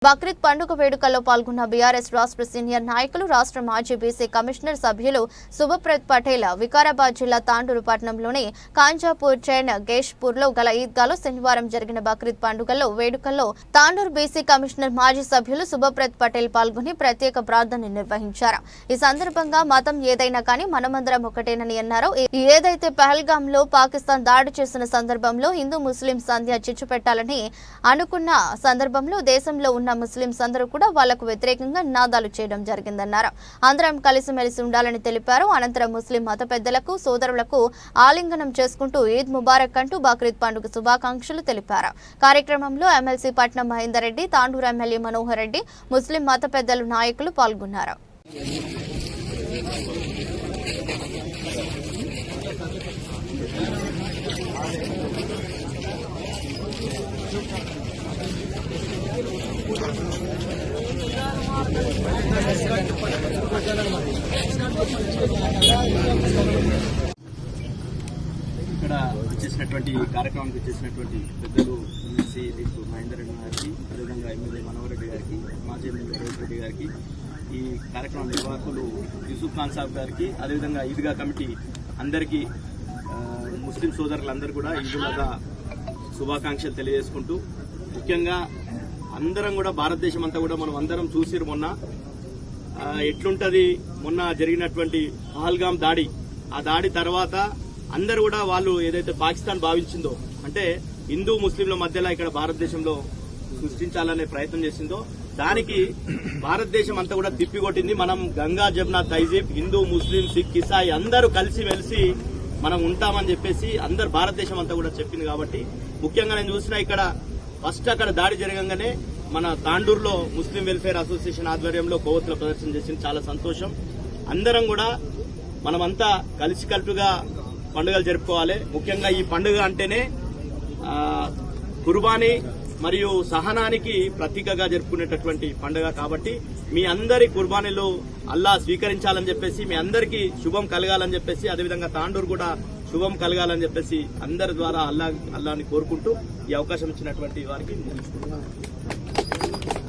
బక్రీద్ పండుగ వేడుకల్లో పాల్గొన్న బీఆర్ఎస్ రాష్ట్ర సీనియర్ నాయకులు, రాష్ట్ర మాజీ బీసీ కమిషనర్ సభ్యులు శుభప్రద్ పటేల్ వికారాబాద్ జిల్లా తాండూరు పట్టణంలోని కాంజాపూర్ చైన్ గేష్పూర్లో గల ఈద్గాలో శనివారం జరిగిన బక్రీద్ పండుగల్లో వేడుకల్లో తాండూరు బీసీ కమిషనర్ మాజీ సభ్యులు శుభప్రద్ పటేల్ పాల్గొని ప్రత్యేక ప్రార్థన నిర్వహించారు. ఈ సందర్భంగా మతం ఏదైనా కానీ మనమందరం ఒకటేనని అన్నారు. ఏదైతే పహల్గాంలో పాకిస్తాన్ దాడి చేసిన సందర్భంలో హిందూ ముస్లిం సంధ్య చిచ్చు పెట్టాలని అనుకున్న సందర్భంలో దేశంలో ఉన్న ముస్లింస్ అందరూ కూడా వాళ్లకు వ్యతిరేకంగా నినాదాలు చేయడం జరిగిందన్నారు. అందరం కలిసిమెలిసి ఉండాలని తెలిపారు. అనంతరం ముస్లిం మత పెద్దలకు, సోదరులకు ఆలింగనం చేసుకుంటూ ఈద్ ముబారక్ అంటూ బక్రీద్ పండుగ శుభాకాంక్షలు తెలిపారు. కార్యక్రమంలో ఎమ్మెల్సీ పట్నం మహేందర్ రెడ్డి, తాండూరు ఎమ్మెల్యే మనోహర్ రెడ్డి, ముస్లిం మత పెద్దలు, నాయకులు పాల్గొన్నారు. ఇక్కడ వచ్చేసినటువంటి కార్యక్రమానికి వచ్చేసినటువంటి పెద్దలు ఎమ్మెల్సీ మహేందర్ రెడ్డి గారికి, అదేవిధంగా ఎమ్మెల్యే మనోహర్ రెడ్డి గారికి, మాజీ ఎమ్మెల్యే రోహిత్ రెడ్డి గారికి, ఈ కార్యక్రమం నిర్వాహకులు యూసుఫ్ ఖాన్ సాబ్ గారికి, అదేవిధంగా ఈద్గా కమిటీ అందరికీ, ముస్లిం సోదరులందరూ కూడా ఈద్గా శుభాకాంక్షలు తెలియజేసుకుంటూ, ముఖ్యంగా అందరం కూడా భారతదేశం అంతా కూడా మనం అందరం చూసిరు మొన్న ఎట్లుంటది. మొన్న జరిగినటువంటి పహల్గాం దాడి, ఆ దాడి తర్వాత అందరూ కూడా వాళ్ళు ఏదైతే పాకిస్తాన్ భావించిందో, అంటే హిందూ ముస్లింల మధ్యలో ఇక్కడ భారతదేశంలో సృష్టించాలనే ప్రయత్నం చేసిందో, దానికి భారతదేశం అంతా కూడా తిప్పికొట్టింది. మనం గంగా, జమునా, తైజీబ్, హిందూ, ముస్లిం, సిక్, ఇసాయి అందరూ కలిసి మెలిసి మనం ఉంటామని చెప్పేసి అందరు భారతదేశం అంతా కూడా చెప్పింది. కాబట్టి ముఖ్యంగా నేను చూసినా ఇక్కడ ఫస్ట్ అక్కడ దాడి జరగంగానే మన తాండూరులో ముస్లిం వెల్ఫేర్ అసోసియేషన్ ఆధ్వర్యంలో కొవ్వొత్తుల ప్రదర్శన చేసింది. చాలా సంతోషం. అందరం కూడా మనమంతా కలిసికట్టుగా పండుగలు జరుపుకోవాలి. ముఖ్యంగా ఈ పండుగ అంటేనే కుర్బానీ మరియు సహనానికి ప్రతీకగా జరుపుకునేటటువంటి పండుగ. కాబట్టి మీ అందరి కుర్బానీలు అల్లా స్వీకరించాలని చెప్పేసి, మీ అందరికీ శుభం కలగాలని చెప్పేసి, అదేవిధంగా తాండూరు కూడా శుభం కలగాలని చెప్పేసి అందరి ద్వారా అల్లాని కోరుకుంటూ ఈ అవకాశం ఇచ్చినటువంటి వారికి